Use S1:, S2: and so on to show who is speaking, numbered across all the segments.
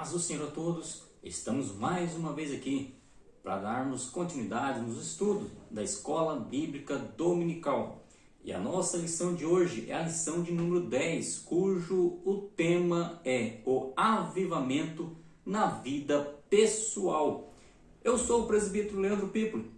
S1: paz do Senhor a todos. Estamos mais uma vez aqui para darmos continuidade nos estudos da Escola Bíblica Dominical. E a nossa lição de hoje é a lição de número 10, cujo o tema é o avivamento na vida pessoal. Eu sou o presbítero Leandro Pipoli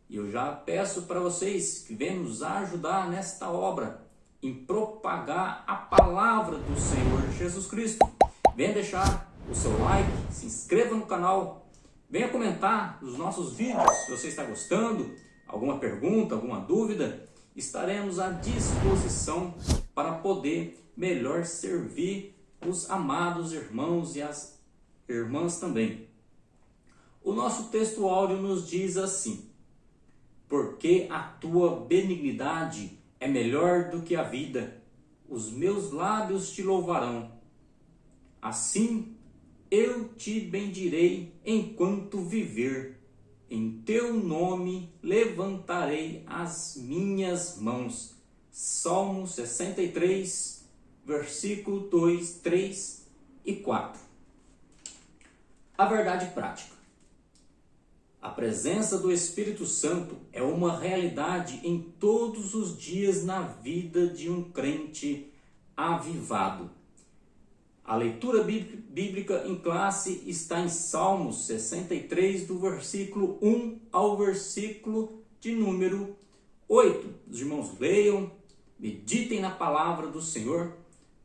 S1: e eu já peço para vocês que venham nos ajudar nesta obra em propagar a palavra do Senhor Jesus Cristo. Venha deixar o seu like, se inscreva no canal, venha comentar os nossos vídeos se você está gostando, alguma pergunta, alguma dúvida. Estaremos à disposição para poder melhor servir os amados irmãos e as irmãs também. O nosso texto áudio nos diz assim: porque a tua benignidade é melhor do que a vida, os meus lábios te louvarão. Assim eu te bendirei enquanto viver, em teu nome levantarei as minhas mãos. Salmo 63, versículo 2, 3 e 4. A verdade prática. A presença do Espírito Santo é uma realidade em todos os dias na vida de um crente avivado. A leitura bíblica em classe está em Salmos 63, do versículo 1 ao versículo de número 8. Os irmãos leiam, meditem na palavra do Senhor,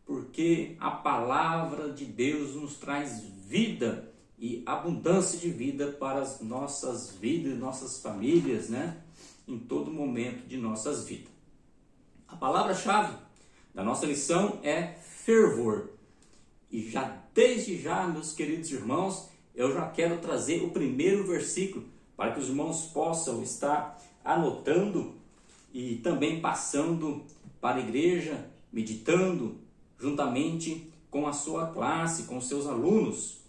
S1: porque a palavra de Deus nos traz vida e abundância de vida para as nossas vidas, nossas famílias, né? Em todo momento de nossas vidas. A palavra-chave da nossa lição é fervor. E desde já, meus queridos irmãos, eu já quero trazer o primeiro versículo para que os irmãos possam estar anotando e também passando para a igreja, meditando juntamente com a sua classe, com seus alunos.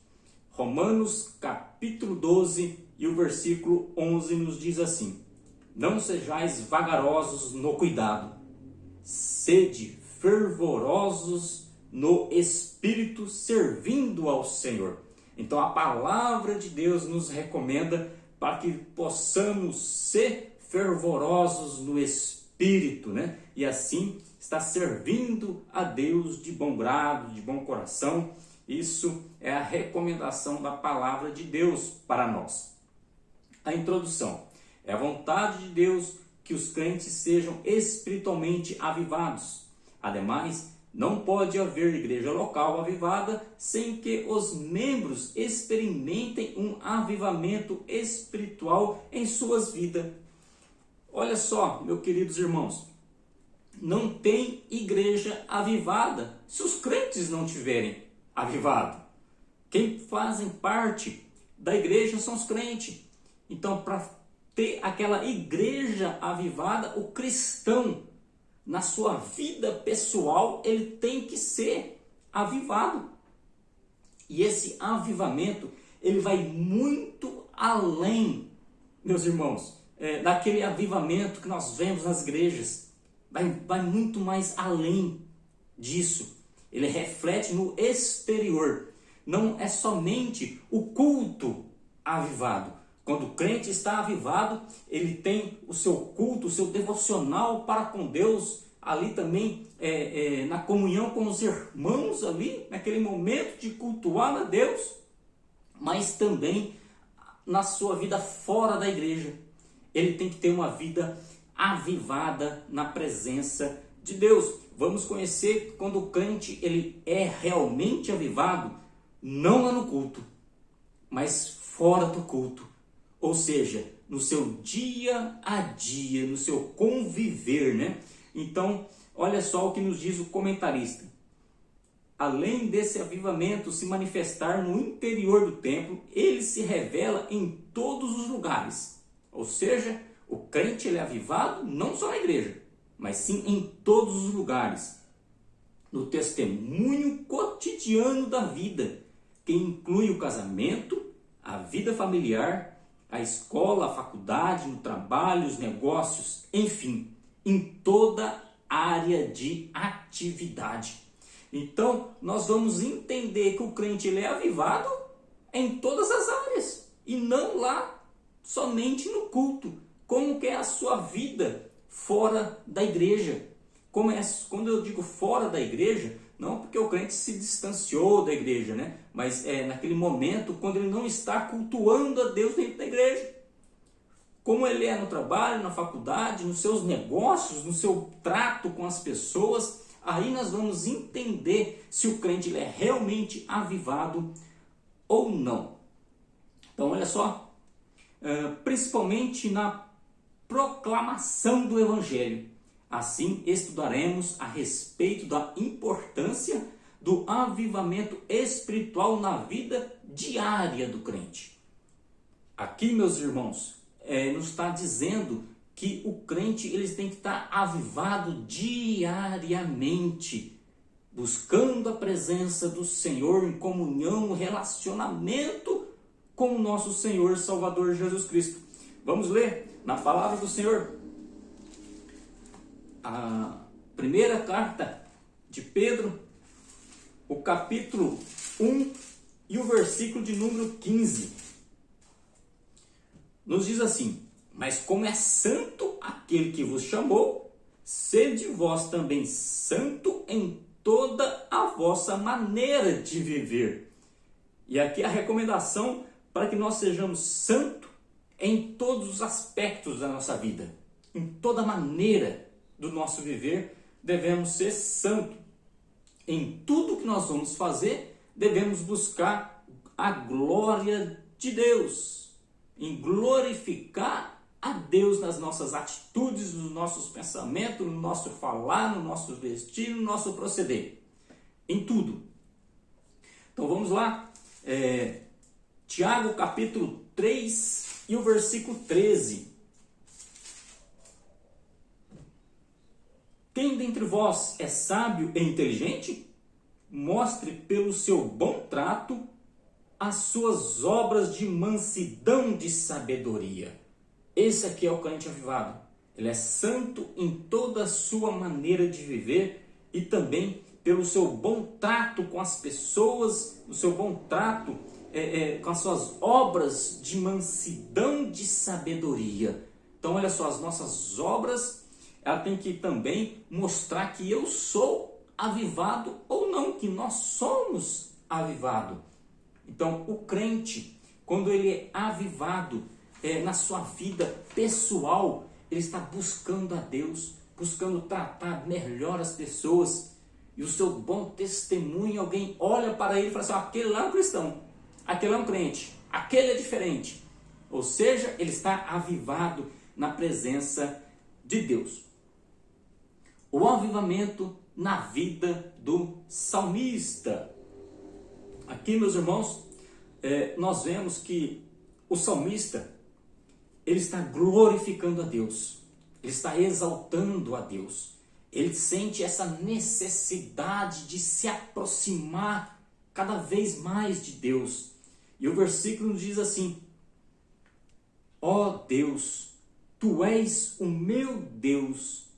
S1: Romanos capítulo 12 e o versículo 11 nos diz assim: não sejais vagarosos no cuidado, sede fervorosos no Espírito, servindo ao Senhor. Então a palavra de Deus nos recomenda para que possamos ser fervorosos no Espírito, né? E assim estar servindo a Deus de bom grado, de bom coração. Isso é a recomendação da palavra de Deus para nós. A introdução. É a vontade de Deus que os crentes sejam espiritualmente avivados. Ademais, não pode haver igreja local avivada sem que os membros experimentem um avivamento espiritual em suas vidas. Olha só, meus queridos irmãos, não tem igreja avivada se os crentes não tiverem avivado. Quem fazem parte da igreja são os crentes. Então, para ter aquela igreja avivada, o cristão, na sua vida pessoal, ele tem que ser avivado. E esse avivamento, ele vai muito além, meus irmãos, daquele avivamento que nós vemos nas igrejas. Vai muito mais além disso. Ele reflete no exterior. Não é somente o culto avivado. Quando o crente está avivado, ele tem o seu culto, o seu devocional para com Deus, ali também na comunhão com os irmãos ali, naquele momento de cultuar a Deus, mas também na sua vida fora da igreja. Ele tem que ter uma vida avivada na presença de Deus. Vamos conhecer quando o crente ele é realmente avivado, não lá no culto, mas fora do culto. Ou seja, no seu dia a dia, no seu conviver, né? Então, olha só o que nos diz o comentarista. Além desse avivamento se manifestar no interior do templo, ele se revela em todos os lugares. Ou seja, o crente ele é avivado não só na igreja, mas sim em todos os lugares. No testemunho cotidiano da vida, que inclui o casamento, a vida familiar, a escola, a faculdade, no trabalho, os negócios, enfim, em toda área de atividade. Então, nós vamos entender que o crente ele é avivado em todas as áreas e não lá somente no culto. Como que é a sua vida fora da igreja? Quando eu digo fora da igreja, não porque o crente se distanciou da igreja, né? Mas é naquele momento quando ele não está cultuando a Deus dentro da igreja. Como ele é no trabalho, na faculdade, nos seus negócios, no seu trato com as pessoas, aí nós vamos entender se o crente ele é realmente avivado ou não. Então, olha só, principalmente na proclamação do Evangelho. Assim, estudaremos a respeito da importância do avivamento espiritual na vida diária do crente. Aqui, meus irmãos, nos está dizendo que o crente ele tem que estar avivado diariamente, buscando a presença do Senhor em comunhão, relacionamento com o nosso Senhor Salvador Jesus Cristo. Vamos ler na palavra do Senhor a primeira carta de Pedro, o capítulo 1 e o versículo de número 15. Nos diz assim: mas como é santo aquele que vos chamou, sede vós também santo em toda a vossa maneira de viver. E aqui a recomendação para que nós sejamos santos em todos os aspectos da nossa vida. Em toda maneira do nosso viver, devemos ser santos. Em tudo que nós vamos fazer, devemos buscar a glória de Deus, em glorificar a Deus nas nossas atitudes, nos nossos pensamentos, no nosso falar, no nosso vestir, no nosso proceder, em tudo. Então vamos lá, Tiago capítulo 3 e o versículo 13. Quem dentre vós é sábio e inteligente? Mostre pelo seu bom trato as suas obras de mansidão de sabedoria. Esse aqui é o crente avivado. Ele é santo em toda a sua maneira de viver e também pelo seu bom trato com as pessoas, o seu bom trato com as suas obras de mansidão de sabedoria. Então, olha só, as nossas obras, ela tem que também mostrar que eu sou avivado ou não, que nós somos avivados. Então, o crente, quando ele é avivado na sua vida pessoal, ele está buscando a Deus, buscando tratar melhor as pessoas, e o seu bom testemunho, alguém olha para ele e fala assim: aquele lá é um cristão, aquele é um crente, aquele é diferente. Ou seja, ele está avivado na presença de Deus. O avivamento na vida do salmista. Aqui, meus irmãos, nós vemos que o salmista, ele está glorificando a Deus, ele está exaltando a Deus, ele sente essa necessidade de se aproximar cada vez mais de Deus. E o versículo diz assim: ó Deus, tu és o meu Deus,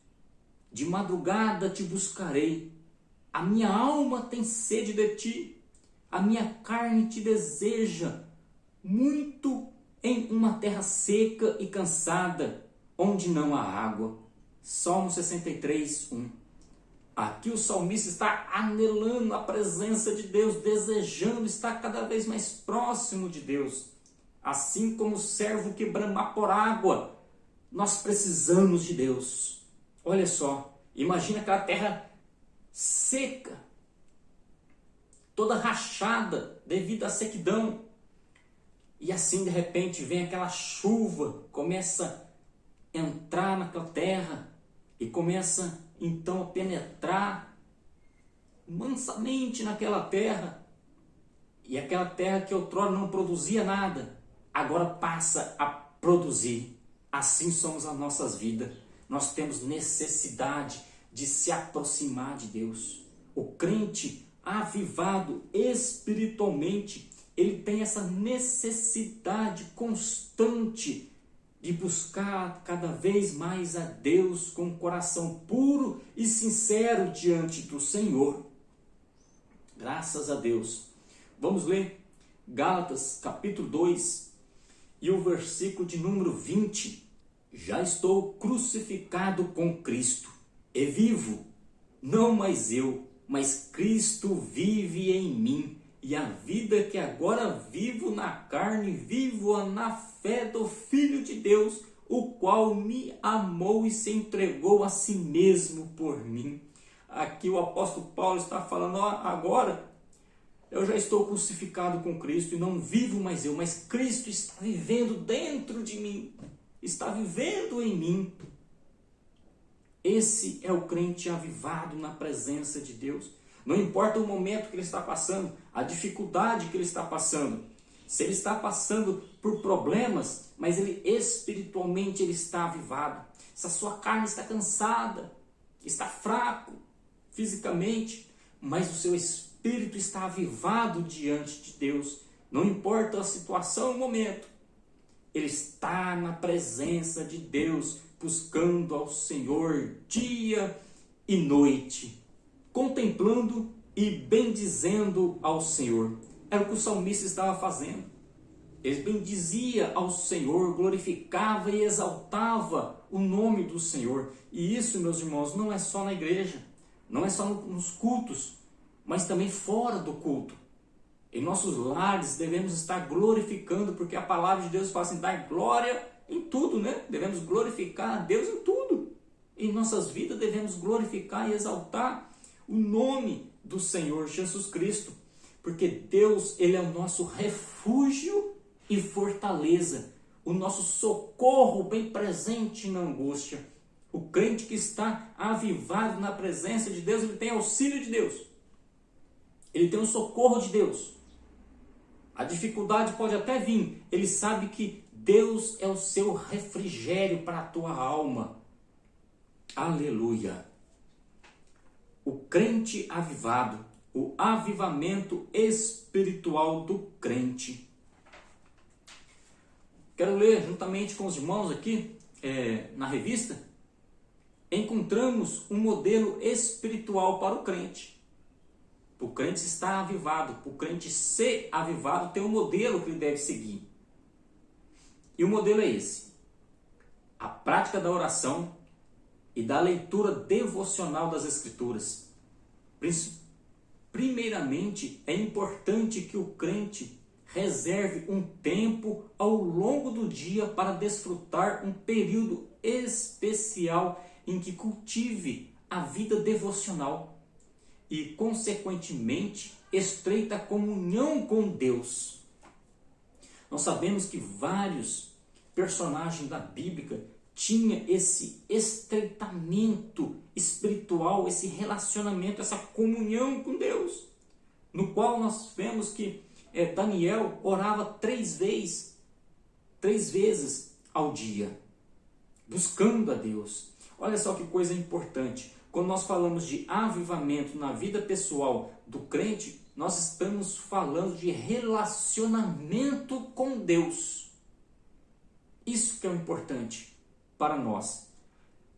S1: de madrugada te buscarei, a minha alma tem sede de ti, a minha carne te deseja muito em uma terra seca e cansada, onde não há água. Salmo 63, 1. Aqui o salmista está anelando a presença de Deus, desejando estar cada vez mais próximo de Deus. Assim como o servo que brama por água, nós precisamos de Deus. Olha só, imagina aquela terra seca, toda rachada devido à sequidão. E assim de repente vem aquela chuva, começa a entrar naquela terra e começa então a penetrar mansamente naquela terra. E aquela terra que outrora não produzia nada, agora passa a produzir. Assim somos as nossas vidas. Nós temos necessidade de se aproximar de Deus. O crente avivado espiritualmente, ele tem essa necessidade constante de buscar cada vez mais a Deus com um coração puro e sincero diante do Senhor. graças a Deus. Vamos ler Gálatas capítulo 2 e o versículo de número 20. Já estou crucificado com Cristo, e vivo, não mais eu, mas Cristo vive em mim. E a vida que agora vivo na carne, vivo-a na fé do Filho de Deus, o qual me amou e se entregou a si mesmo por mim. Aqui o apóstolo Paulo está falando, agora eu já estou crucificado com Cristo e não vivo mais eu, mas Cristo está vivendo dentro de mim, está vivendo em mim. Esse é o crente avivado na presença de Deus. Não importa o momento que ele está passando, a dificuldade que ele está passando, se ele está passando por problemas, mas ele espiritualmente ele está avivado. Se a sua carne está cansada, está fraco fisicamente, mas o seu espírito está avivado diante de Deus. Não importa a situação, o momento, ele está na presença de Deus, buscando ao Senhor dia e noite, contemplando e bendizendo ao Senhor. Era o que o salmista estava fazendo. Ele bendizia ao Senhor, glorificava e exaltava o nome do Senhor. E isso, meus irmãos, não é só na igreja, não é só nos cultos, mas também fora do culto. Em nossos lares devemos estar glorificando, porque a palavra de Deus fala assim, dá glória em tudo, né? Devemos glorificar a Deus em tudo. Em nossas vidas devemos glorificar e exaltar o nome do Senhor Jesus Cristo, porque Deus, ele é o nosso refúgio e fortaleza, o nosso socorro bem presente na angústia. O crente que está avivado na presença de Deus, ele tem auxílio de Deus, ele tem o socorro de Deus. A dificuldade pode até vir, ele sabe que Deus é o seu refrigério para a tua alma. Aleluia! O crente avivado, o avivamento espiritual do crente. Quero ler juntamente com os irmãos aqui, na revista, encontramos um modelo espiritual para o crente. O crente está avivado, o crente ser avivado tem um modelo que ele deve seguir. E o modelo é esse: a prática da oração e da leitura devocional das Escrituras. Primeiramente, é importante que o crente reserve um tempo ao longo do dia para desfrutar um período especial em que cultive a vida devocional e, consequentemente, estreita comunhão com Deus. Nós sabemos que vários personagens da Bíblia tinham esse estreitamento espiritual, esse relacionamento, essa comunhão com Deus, no qual nós vemos que Daniel orava 3 vezes ao dia, buscando a Deus. Olha só que coisa importante. Quando nós falamos de avivamento na vida pessoal do crente, nós estamos falando de relacionamento com Deus. Isso que é o importante para nós.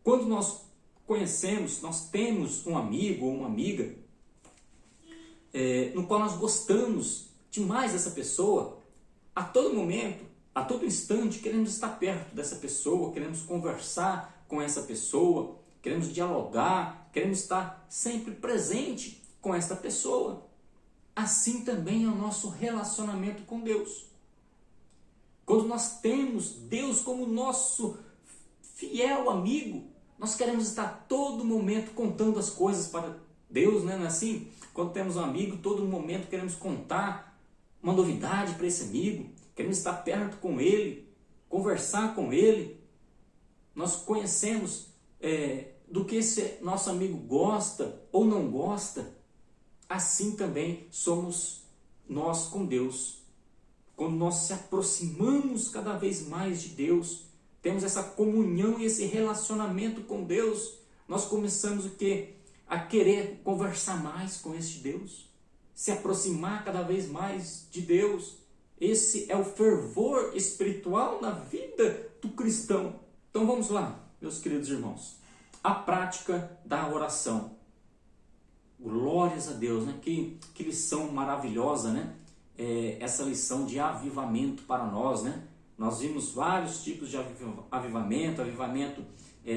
S1: Quando nós conhecemos, nós temos um amigo ou uma amiga no qual nós gostamos demais dessa pessoa, a todo momento, a todo instante, queremos estar perto dessa pessoa, queremos conversar com essa pessoa, queremos dialogar, queremos estar sempre presente com essa pessoa. Assim também é o nosso relacionamento com Deus. Quando nós temos Deus como nosso fiel amigo, nós queremos estar a todo momento contando as coisas para Deus, né? Não é assim? Quando temos um amigo, todo momento queremos contar uma novidade para esse amigo, queremos estar perto com ele, conversar com ele. Nós conhecemos do que esse nosso amigo gosta ou não gosta. Assim também somos nós com Deus. Quando nós se aproximamos cada vez mais de Deus, temos essa comunhão e esse relacionamento com Deus, nós começamos o quê? A querer conversar mais com este Deus, se aproximar cada vez mais de Deus. Esse é o fervor espiritual na vida do cristão. Então vamos lá, meus queridos irmãos. A prática da oração. Glórias a Deus, né? Que lição maravilhosa, né? Essa lição de avivamento para nós, né? Nós vimos vários tipos de avivamento, avivamento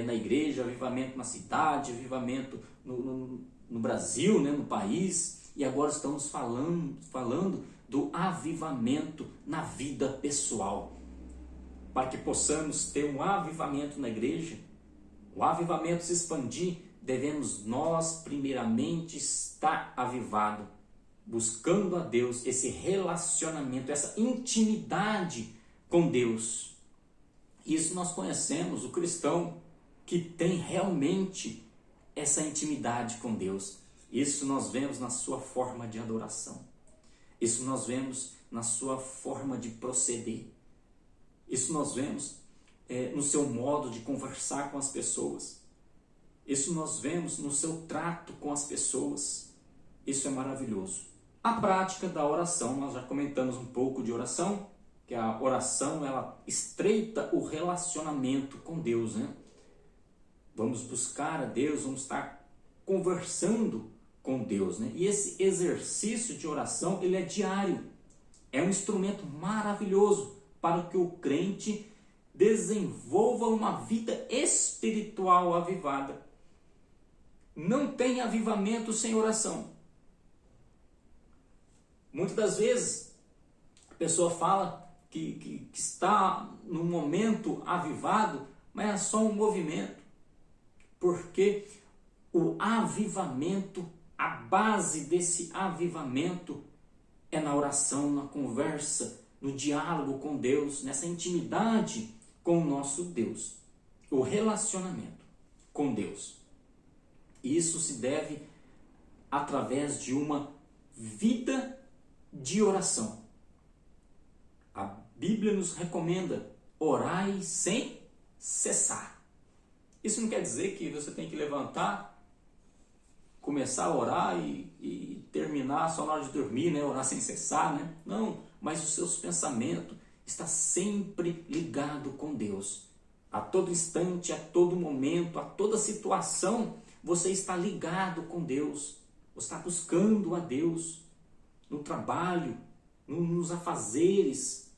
S1: na igreja, avivamento na cidade, avivamento no Brasil, né? No país, e agora estamos falando do avivamento na vida pessoal. Para que possamos ter um avivamento na igreja, o avivamento se expandir, devemos nós primeiramente estar avivado, buscando a Deus, esse relacionamento, essa intimidade com Deus. Isso nós conhecemos o cristão que tem realmente essa intimidade com Deus. Isso nós vemos na sua forma de adoração. Isso nós vemos na sua forma de proceder. Isso nós vemos no seu modo de conversar com as pessoas. Isso nós vemos no seu trato com as pessoas. Isso é maravilhoso. A prática da oração, nós já comentamos um pouco de oração, que a oração ela estreita o relacionamento com Deus, né? Vamos buscar a Deus, vamos estar conversando com Deus, né? E esse exercício de oração, ele é diário. É um instrumento maravilhoso para que o crente desenvolva uma vida espiritual avivada. Não tem avivamento sem oração. Muitas das vezes a pessoa fala que está num momento avivado, mas é só um movimento. Porque o avivamento, a base desse avivamento é na oração, na conversa, no diálogo com Deus, nessa intimidade com o nosso Deus. O relacionamento com Deus. Isso se deve através de uma vida de oração. A Bíblia nos recomenda orai sem cessar. Isso não quer dizer que você tem que levantar, começar a orar e terminar só na hora de dormir, né? Orar sem cessar, né? Não, mas os seus pensamentos estão sempre ligados com Deus. A todo instante, a todo momento, a toda situação, você está ligado com Deus. Você está buscando a Deus no trabalho, nos afazeres.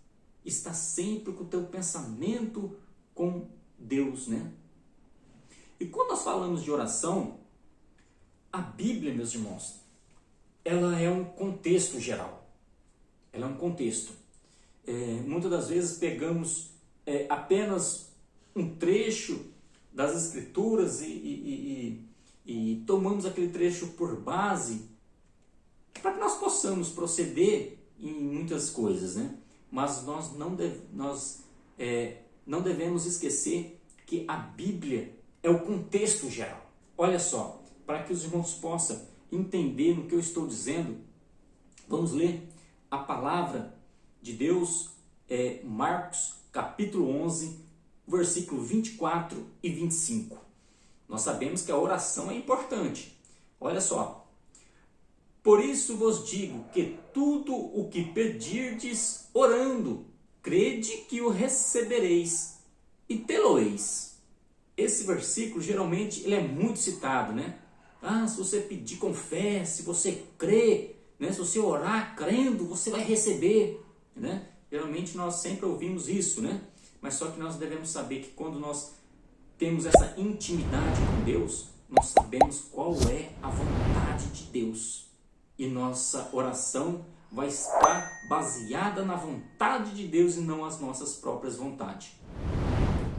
S1: Está sempre com o teu pensamento com Deus, né? E quando nós falamos de oração, a Bíblia, meus irmãos, ela é um contexto geral. Ela é um contexto. Muitas das vezes pegamos apenas um trecho das Escrituras e tomamos aquele trecho por base para que nós possamos proceder em muitas coisas, né? Mas nós não devemos esquecer que a Bíblia é o contexto geral. Olha só, para que os irmãos possam entender no que eu estou dizendo, vamos ler a palavra de Deus, Marcos capítulo 11, versículo 24 e 25. Nós sabemos que a oração é importante. Olha só. Por isso vos digo que tudo o que pedirdes orando, crede que o recebereis e tê-lo-eis. Esse versículo geralmente ele é muito citado, né? Se você pedir com fé, se você crê, né? Se você orar crendo, você vai receber, né? Geralmente nós sempre ouvimos isso, né? Mas só que nós devemos saber que quando nós temos essa intimidade com Deus, nós sabemos qual é a vontade de Deus. E nossa oração vai estar baseada na vontade de Deus e não as nossas próprias vontades.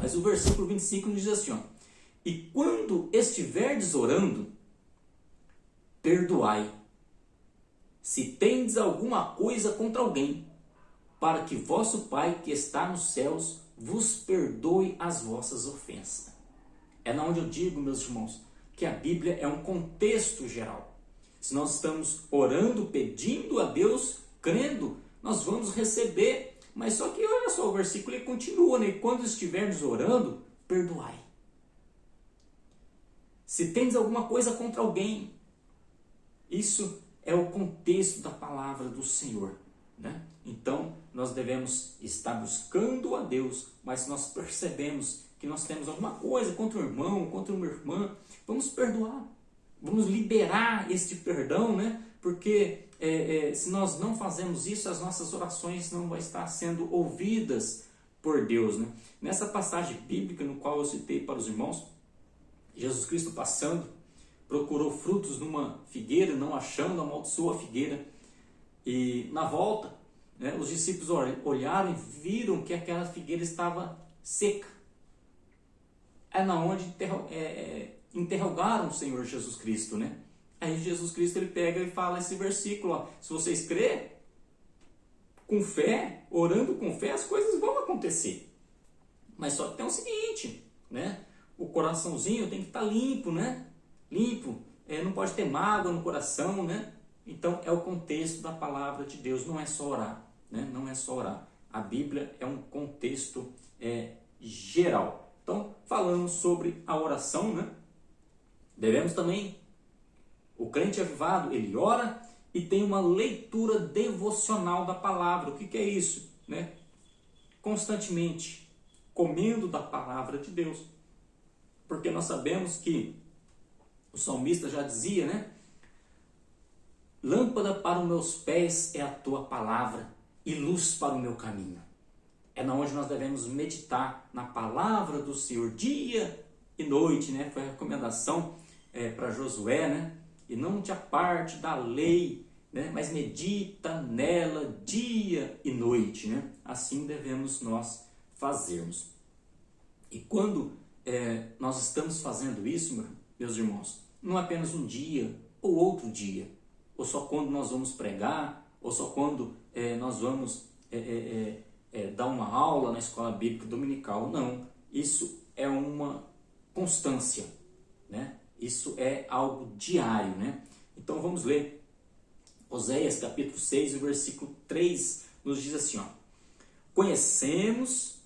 S1: Mas o versículo 25 nos diz assim, ó, e quando estiverdes orando, perdoai, se tendes alguma coisa contra alguém, para que vosso Pai que está nos céus vos perdoe as vossas ofensas. É na onde eu digo, meus irmãos, que a Bíblia é um contexto geral. Se nós estamos orando, pedindo a Deus, crendo, nós vamos receber. Mas só que olha só, o versículo ele continua, né? Quando estivermos orando, perdoai. Se tens alguma coisa contra alguém, isso é o contexto da palavra do Senhor, né? Então, nós devemos estar buscando a Deus, mas se nós percebemos que nós temos alguma coisa contra o irmão, contra uma irmã, vamos perdoar. Vamos liberar este perdão, né? Porque se nós não fazemos isso, as nossas orações não vão estar sendo ouvidas por Deus, né? Nessa passagem bíblica no qual eu citei para os irmãos, Jesus Cristo passando, procurou frutos numa figueira, não achando, amaldiçoou a figueira. E na volta, né, os discípulos olharam e viram que aquela figueira estava seca. É na onde interrogaram o Senhor Jesus Cristo, né? Aí Jesus Cristo ele pega e fala esse versículo, ó, se vocês crêem, com fé, orando com fé, as coisas vão acontecer. Mas só que tem o seguinte, né? O coraçãozinho tem que estar limpo, né? Limpo, não pode ter mágoa no coração, né? Então é o contexto da palavra de Deus, não é só orar, né? Não é só orar. A Bíblia é um contexto geral. Então, falando sobre a oração, né? Devemos também, o crente avivado, ele ora e tem uma leitura devocional da palavra. O que é isso? Né? Constantemente comendo da palavra de Deus. Porque nós sabemos que o salmista já dizia, né? Lâmpada para os meus pés é a tua palavra e luz para o meu caminho. É na onde nós devemos meditar na palavra do Senhor dia e noite, né? Foi a recomendação para Josué, né? E não te aparte da lei, né? Mas medita nela dia e noite, né? Assim devemos nós fazermos. E quando nós estamos fazendo isso, meus irmãos, não apenas um dia ou outro dia, ou só quando nós vamos pregar, ou só quando nós vamos dar uma aula na escola bíblica dominical. Não, isso é uma constância, né? Isso é algo diário, né? Então vamos ler Oséias capítulo 6, o versículo 3 nos diz assim, ó: conhecemos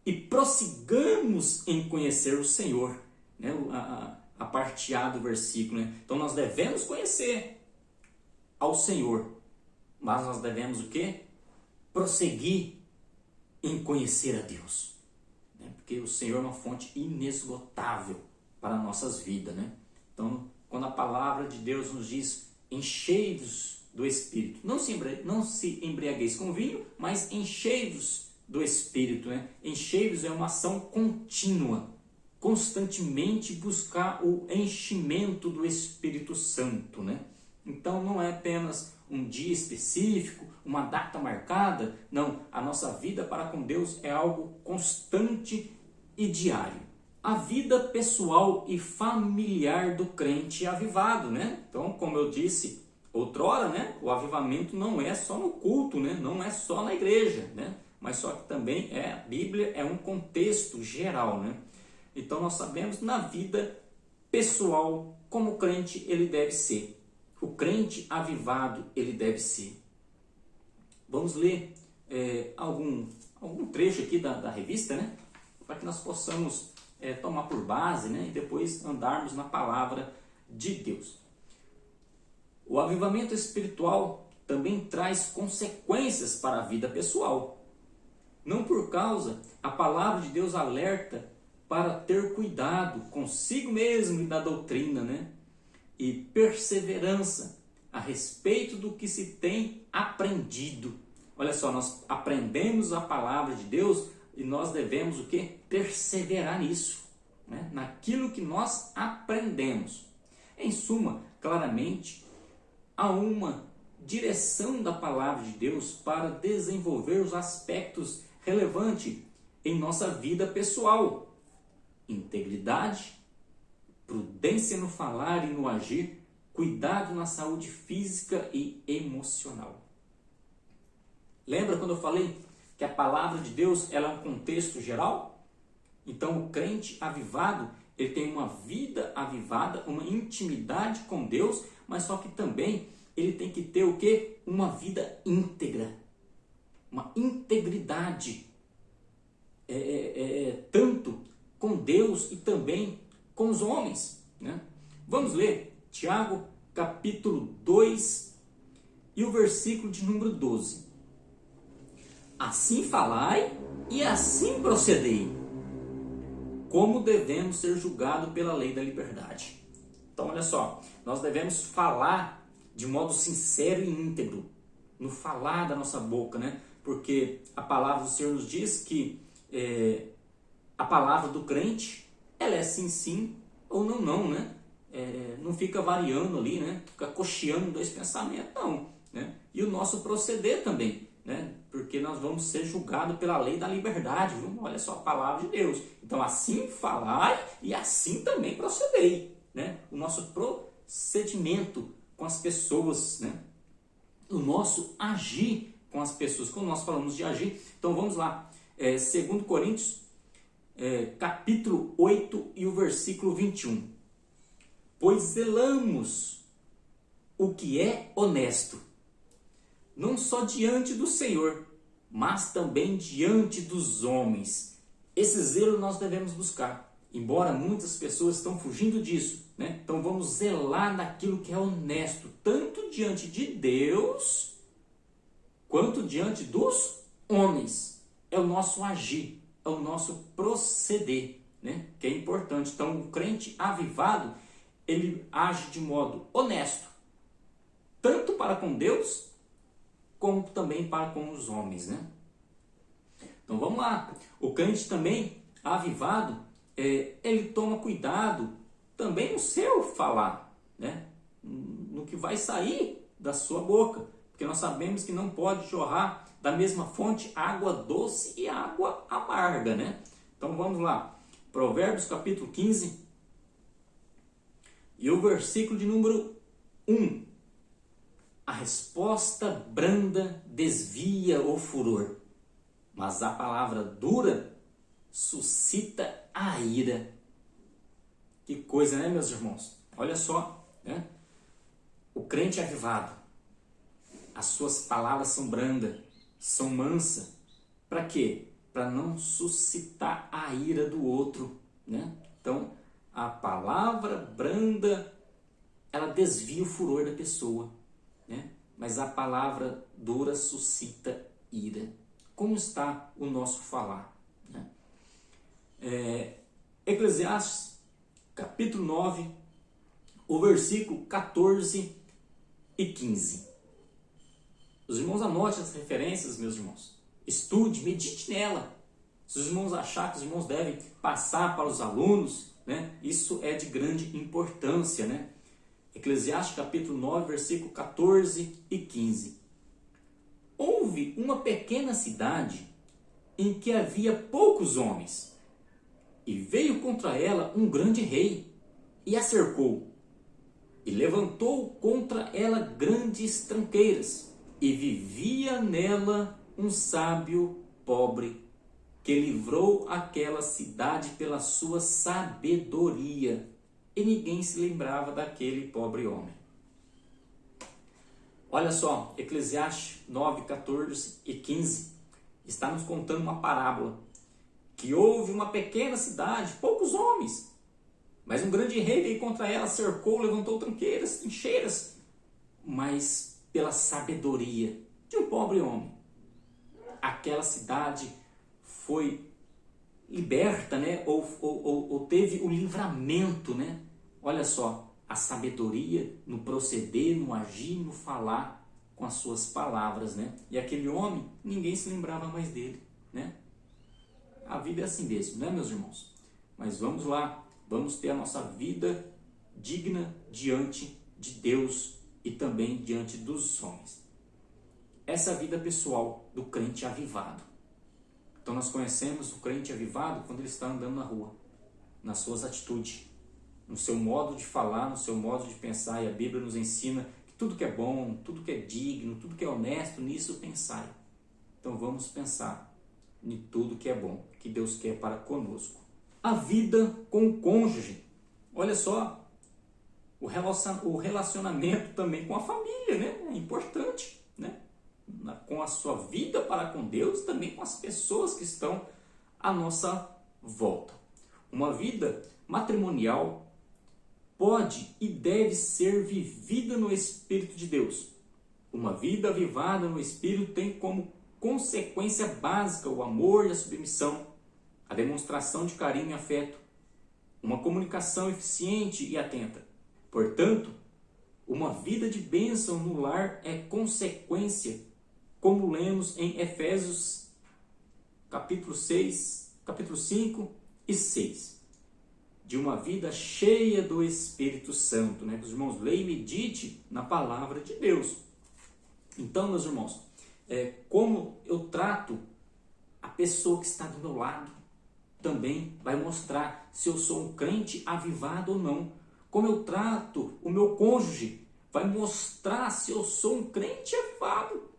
S1: e prossigamos em conhecer o Senhor, né? A parte A do versículo, né? Então nós devemos conhecer ao Senhor, mas nós devemos o quê? Prosseguir em conhecer a Deus, né? Porque o Senhor é uma fonte inesgotável para nossas vidas, né? Então, quando a palavra de Deus nos diz enchei-vos do Espírito, não se embriagueis com vinho, mas enchei-vos do Espírito, né? Enchei-vos é uma ação contínua, constantemente buscar o enchimento do Espírito Santo, né? Então não é apenas um dia específico, uma data marcada, não, a nossa vida para com Deus é algo constante e diário. A vida pessoal e familiar do crente avivado, né? Então, como eu disse outrora, né? O avivamento não é só no culto, né? Não é só na igreja, né? Mas só que também a Bíblia é um contexto geral, né? Então nós sabemos na vida pessoal como o crente ele deve ser. O crente avivado ele deve ser. Vamos ler algum trecho aqui da revista, né? Para que nós possamos tomar por base, né? E depois andarmos na palavra de Deus. O avivamento espiritual também traz consequências para a vida pessoal. Não por causa, a palavra de Deus alerta para ter cuidado consigo mesmo e da doutrina, né? E perseverança a respeito do que se tem aprendido. Olha só, nós aprendemos a palavra de Deus e nós devemos o quê? Perseverar nisso, né? Naquilo que nós aprendemos. Em suma, claramente, há uma direção da palavra de Deus para desenvolver os aspectos relevantes em nossa vida pessoal. Integridade, prudência no falar e no agir, cuidado na saúde física e emocional. Lembra quando eu falei que a palavra de Deus ela é um contexto geral? Então o crente avivado, ele tem uma vida avivada, uma intimidade com Deus, mas só que também ele tem que ter o quê? Uma vida íntegra, uma integridade, tanto com Deus e também com os homens, né? Vamos ler Tiago capítulo 2 e o versículo de número 12. Assim falai e assim procedei, como devemos ser julgados pela lei da liberdade. Então, olha só, nós devemos falar de modo sincero e íntegro, no falar da nossa boca, né? Porque a palavra do Senhor nos diz que a palavra do crente, ela é sim, sim ou não, não, né? Não fica variando ali, né? Fica cocheando dois pensamentos, não, né? E o nosso proceder também, né? Porque nós vamos ser julgados pela lei da liberdade, viu? Olha só a palavra de Deus. Então, assim falai e assim também procedei, né? O nosso procedimento com as pessoas, né? O nosso agir com as pessoas. Quando nós falamos de agir, então vamos lá. 2 Coríntios, capítulo 8 e o versículo 21. Pois zelamos o que é honesto, não só diante do Senhor, mas também diante dos homens. Esse zelo nós devemos buscar, embora muitas pessoas estão fugindo disso, né? Então vamos zelar naquilo que é honesto, tanto diante de Deus, quanto diante dos homens. É o nosso agir, é o nosso proceder, né? Que é importante. Então o crente avivado, ele age de modo honesto, tanto para com Deus, como também para com os homens, né? Então vamos lá. O crente também avivado, ele toma cuidado também no seu falar, né? No que vai sair da sua boca, porque nós sabemos que não pode jorrar da mesma fonte água doce e água amarga, né? Então vamos lá. Provérbios capítulo 15 e o versículo de número 1. A resposta branda desvia o furor, mas a palavra dura suscita a ira. Que coisa, né, meus irmãos? Olha só, né? O crente avivado, as suas palavras são brandas, são mansas. Para quê? Para não suscitar a ira do outro, né? Então, a palavra branda, ela desvia o furor da pessoa, né? Mas a palavra dura suscita ira. Como está o nosso falar, né? Eclesiastes, capítulo 9, o versículo 14 e 15. Os irmãos anotem as referências, meus irmãos. Estude, medite nela. Se os irmãos acharem que os irmãos devem passar para os alunos, né? Isso é de grande importância, né? Eclesiastes capítulo 9, versículo 14 e 15. Houve uma pequena cidade em que havia poucos homens, e veio contra ela um grande rei, e a cercou, e levantou contra ela grandes tranqueiras, e vivia nela um sábio pobre, que livrou aquela cidade pela sua sabedoria, e ninguém se lembrava daquele pobre homem. Olha só, Eclesiastes 9, 14 e 15 está nos contando uma parábola, que houve uma pequena cidade, poucos homens, mas um grande rei veio contra ela, cercou, levantou tranqueiras, trincheiras, mas pela sabedoria de um pobre homem, aquela cidade foi liberta, né? ou teve o livramento, né? Olha só, a sabedoria no proceder, no agir, no falar com as suas palavras, né? E aquele homem, ninguém se lembrava mais dele, né? A vida é assim mesmo, né, meus irmãos? Mas vamos lá, vamos ter a nossa vida digna diante de Deus e também diante dos homens. Essa é a vida pessoal do crente avivado. Então nós conhecemos o crente avivado quando ele está andando na rua, nas suas atitudes, no seu modo de falar, no seu modo de pensar. E a Bíblia nos ensina que tudo que é bom, tudo que é digno, tudo que é honesto, nisso pensai. Então vamos pensar em tudo que é bom, que Deus quer para conosco. A vida com o cônjuge. Olha só, o relacionamento também com a família, né? É importante, né? Com a sua vida para com Deus, também com as pessoas que estão à nossa volta. Uma vida matrimonial pode e deve ser vivida no Espírito de Deus. Uma vida avivada no Espírito tem como consequência básica o amor e a submissão, a demonstração de carinho e afeto, uma comunicação eficiente e atenta, Portanto, uma vida de bênção no lar é consequência, como lemos em Efésios capítulo 5 e 6. De uma vida cheia do Espírito Santo, né? Os irmãos, leia e medite na palavra de Deus. Então, meus irmãos, como eu trato a pessoa que está do meu lado, também vai mostrar se eu sou um crente avivado ou não. Como eu trato o meu cônjuge, vai mostrar se eu sou um crente avivado.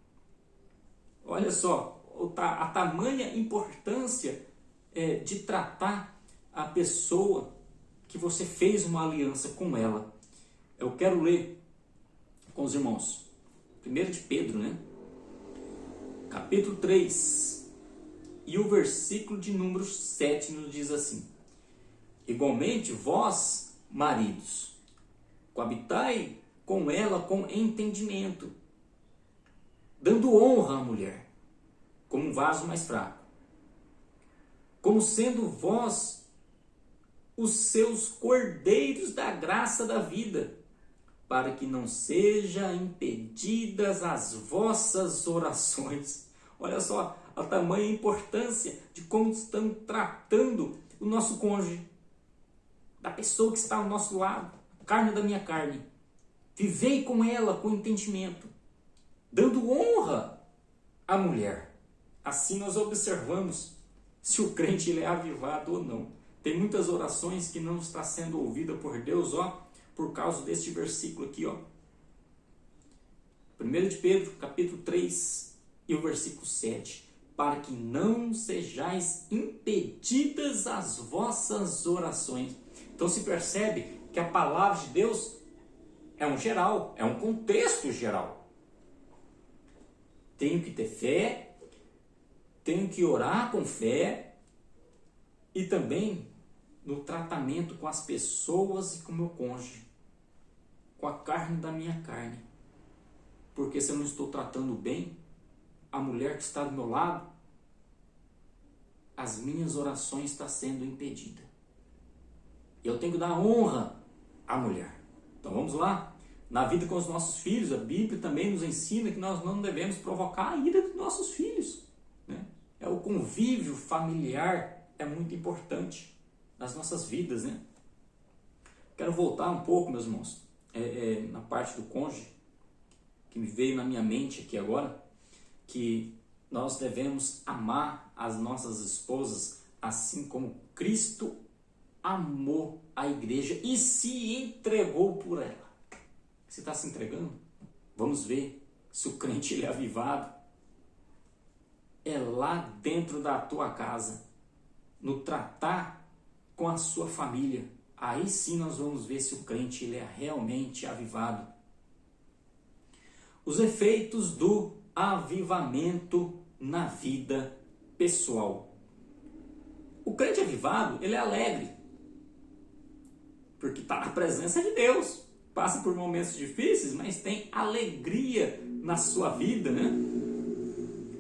S1: Olha só, a tamanha importância de tratar a pessoa que você fez uma aliança com ela. Eu quero ler com os irmãos 1 de Pedro, né? Capítulo 3, e o versículo de número 7 nos diz assim: igualmente vós, maridos, coabitai com ela com entendimento, dando honra à mulher, como um vaso mais fraco, como sendo vós os seus cordeiros da graça da vida, para que não sejam impedidas as vossas orações. Olha só a tamanha importância de como estamos tratando o nosso cônjuge, da pessoa que está ao nosso lado, carne da minha carne. Vivei com ela com entendimento, dando honra à mulher. Assim nós observamos se o crente ele é avivado ou não. Tem muitas orações que não está sendo ouvida por Deus, por causa deste versículo aqui, 1 de Pedro, capítulo 3, e o versículo 7. Para que não sejais impedidas as vossas orações. Então se percebe que a palavra de Deus é um geral, é um contexto geral. Tenho que ter fé, tenho que orar com fé, e também no tratamento com as pessoas e com o meu cônjuge, com a carne da minha carne. Porque se eu não estou tratando bem a mulher que está do meu lado, as minhas orações estão sendo impedidas. Eu tenho que dar honra à mulher. Então vamos lá. Na vida com os nossos filhos, a Bíblia também nos ensina que nós não devemos provocar a ira dos nossos filhos, né? O convívio familiar é muito importante nas nossas vidas, né? Quero voltar um pouco, meus irmãos, na parte do cônjuge, que me veio na minha mente aqui agora, que nós devemos amar as nossas esposas assim como Cristo amou a igreja e se entregou por ela. Você está se entregando? Vamos ver se o crente ele é avivado. É lá dentro da tua casa, no tratar com a sua família. Aí sim nós vamos ver se o crente ele é realmente avivado. Os efeitos do avivamento na vida pessoal. O crente avivado, ele é alegre, porque está na presença de Deus. Passa por momentos difíceis, mas tem alegria na sua vida, né?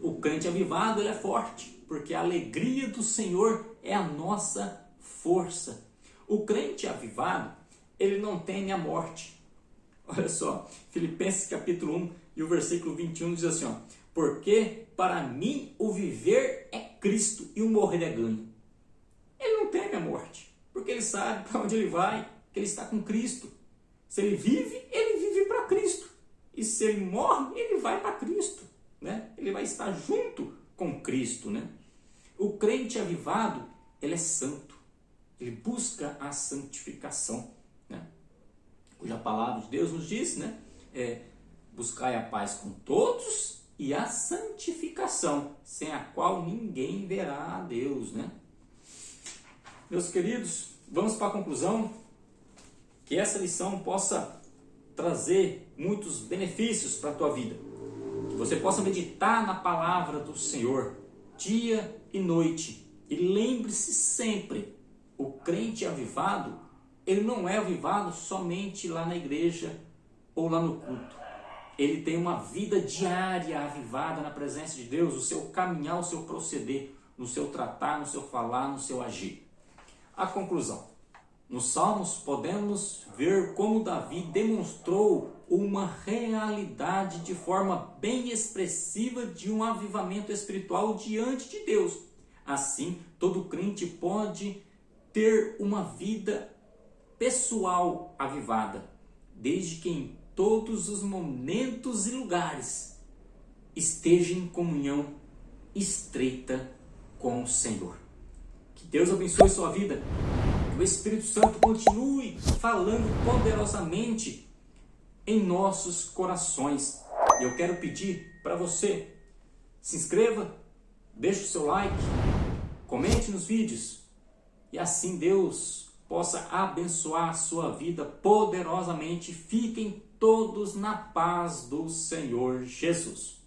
S1: O crente avivado, ele é forte, porque a alegria do Senhor é a nossa força. O crente avivado, ele não teme a morte. Olha só, Filipenses capítulo 1 e o versículo 21 diz assim, porque para mim o viver é Cristo e o morrer é ganho. Ele não teme a morte, porque ele sabe para onde ele vai, que ele está com Cristo. Se ele vive para Cristo. E se ele morre, ele vai para Cristo, né? Ele vai estar junto com Cristo, né? O crente avivado, ele é santo. Ele busca a santificação, né? Cuja palavra de Deus nos diz, né? Buscai a paz com todos e a santificação, sem a qual ninguém verá a Deus, né? Meus queridos, vamos para a conclusão. Que essa lição possa trazer muitos benefícios para a tua vida. Que você possa meditar na palavra do Senhor dia e noite. E lembre-se sempre, o crente avivado, ele não é avivado somente lá na igreja ou lá no culto. Ele tem uma vida diária avivada na presença de Deus, o seu caminhar, o seu proceder, no seu tratar, no seu falar, no seu agir. A conclusão. Nos Salmos podemos ver como Davi demonstrou uma realidade de forma bem expressiva de um avivamento espiritual diante de Deus. Assim, todo crente pode ter uma vida pessoal avivada, desde que em todos os momentos e lugares esteja em comunhão estreita com o Senhor. Que Deus abençoe sua vida. Que o Espírito Santo continue falando poderosamente em nossos corações. E eu quero pedir para você, se inscreva, deixe o seu like, comente nos vídeos, e assim Deus possa abençoar a sua vida poderosamente. Fiquem todos na paz do Senhor Jesus.